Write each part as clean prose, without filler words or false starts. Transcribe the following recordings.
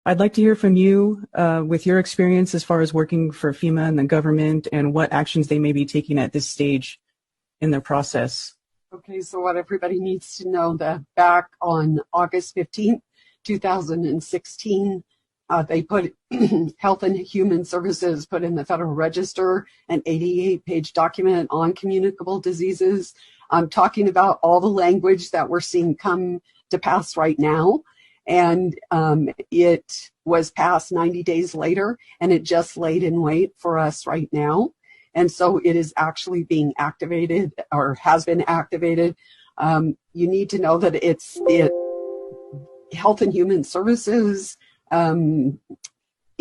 I'd like to hear from you with your experience as far as working for FEMA and the government and what actions they may be taking at this stage in their process. Okay, so what everybody needs to know that back on August 15th, 2016, they put Health and Human Services put in the Federal Register an 88-page document on communicable diseases. I'm talking about all the language that we're seeing come to pass right now. And it was passed 90 days later, and it just laid in wait for us right now. And so it is actually being activated or has been activated. You need to know that Health and Human Services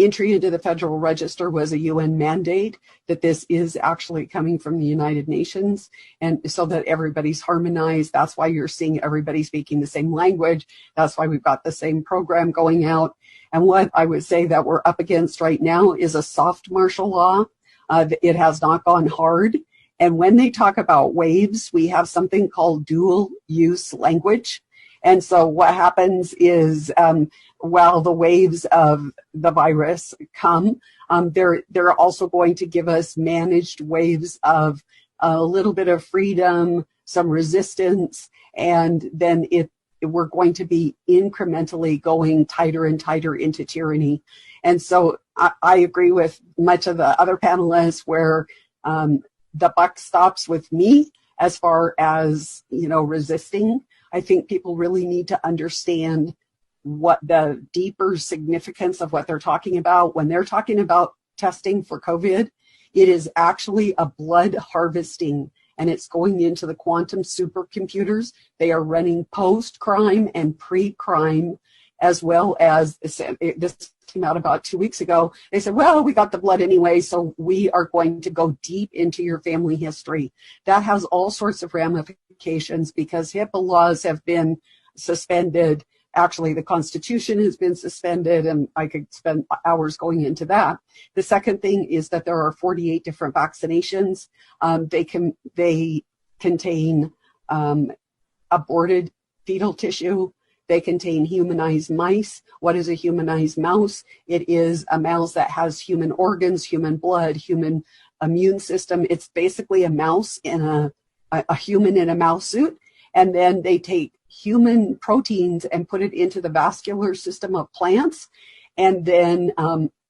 entry into the Federal Register was a UN mandate, that this is actually coming from the United Nations, and so that everybody's harmonized. That's why you're seeing everybody speaking the same language. That's why we've got the same program going out. And what I would say that we're up against right now is a soft martial law. It has not gone hard. And when they talk about waves, we have something called dual use language. And so what happens is while the waves of the virus come, they're also going to give us managed waves of a little bit of freedom, some resistance, and then we're going to be incrementally going tighter and tighter into tyranny. And so I agree with much of the other panelists where the buck stops with me as far as, resisting. I think people really need to understand what the deeper significance of what they're talking about. When they're talking about testing for COVID, it is actually a blood harvesting, and it's going into the quantum supercomputers. They are running post-crime and pre-crime, as well as, this came out about 2 weeks ago. They said, well, we got the blood anyway, so we are going to go deep into your family history. That has all sorts of ramifications because HIPAA laws have been suspended. Actually, the Constitution has been suspended, and I could spend hours going into that. The second thing is that there are 48 different vaccinations. They contain aborted fetal tissue. They contain humanized mice. What is a humanized mouse? It is a mouse that has human organs, human blood, human immune system. It's basically a mouse in a human in a mouse suit. And then they take human proteins and put it into the vascular system of plants. And then,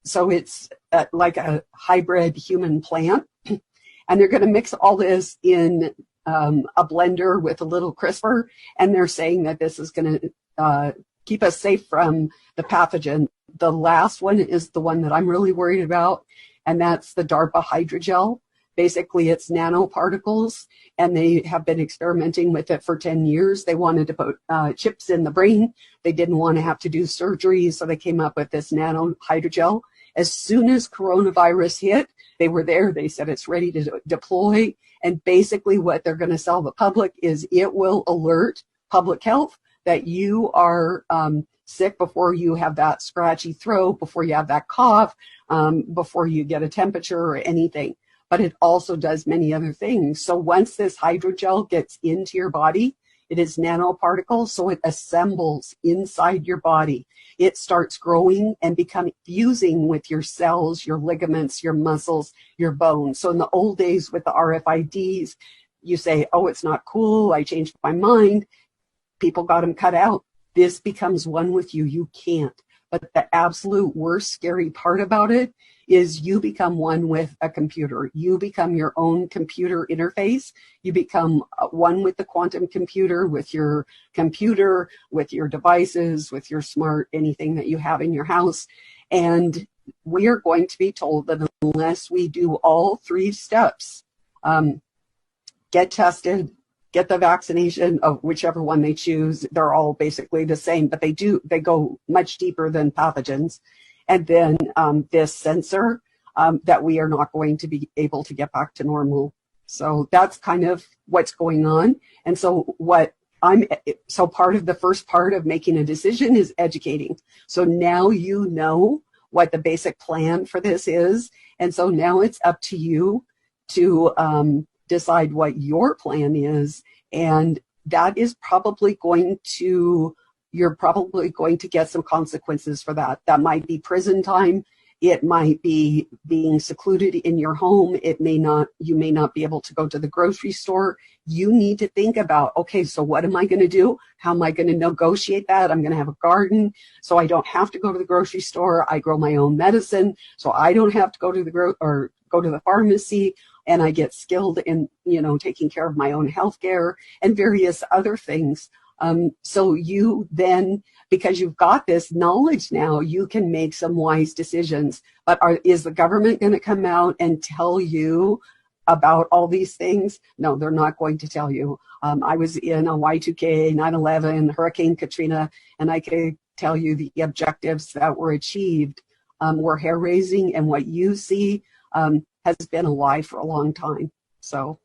so it's like a hybrid human plant. And they're going to mix all this in a blender with a little CRISPR. And they're saying that this is going to keep us safe from the pathogen. The last one is the one that I'm really worried about, and that's the DARPA hydrogel. Basically, it's nanoparticles, and they have been experimenting with it for 10 years. They wanted to put chips in the brain. They didn't want to have to do surgery, so they came up with this nano hydrogel. As soon as coronavirus hit, they were there. They said it's ready to deploy, and basically what they're going to sell the public is it will alert public health that you are sick before you have that scratchy throat, before you have that cough, before you get a temperature or anything. But it also does many other things. So once this hydrogel gets into your body, it is nanoparticles, so it assembles inside your body. It starts growing and fusing with your cells, your ligaments, your muscles, your bones. So in the old days with the RFIDs, you say, oh, it's not cool, I changed my mind. People got them cut out. This becomes one with you. You can't. But the absolute worst scary part about it is you become one with a computer. You become your own computer interface. You become one with the quantum computer, with your devices, with your smart, anything that you have in your house. And we are going to be told that unless we do all three steps, get tested, get the vaccination of whichever one they choose. They're all basically the same, but they go much deeper than pathogens. And then this sensor, that we are not going to be able to get back to normal. So that's kind of what's going on. And so part of the first part of making a decision is educating. So now you know what the basic plan for this is. And so now it's up to you to decide what your plan is, and that is probably going to you're probably going to get some consequences for that. That might be prison time. It might be being secluded in your home. You may not be able to go to the grocery store. You need to think about, okay, so what am I going to do? How am I going to negotiate that? I'm going to have a garden, so I don't have to go to the grocery store. I grow my own medicine, so I don't have to go to the pharmacy, and I get skilled in, taking care of my own health care and various other things. So you then, because you've got this knowledge now, you can make some wise decisions. But is the government going to come out and tell you about all these things? No, they're not going to tell you. I was in a Y2K, 9/11, Hurricane Katrina, and I can tell you the objectives that were achieved were hair-raising, and what you see has been a lie for a long time. So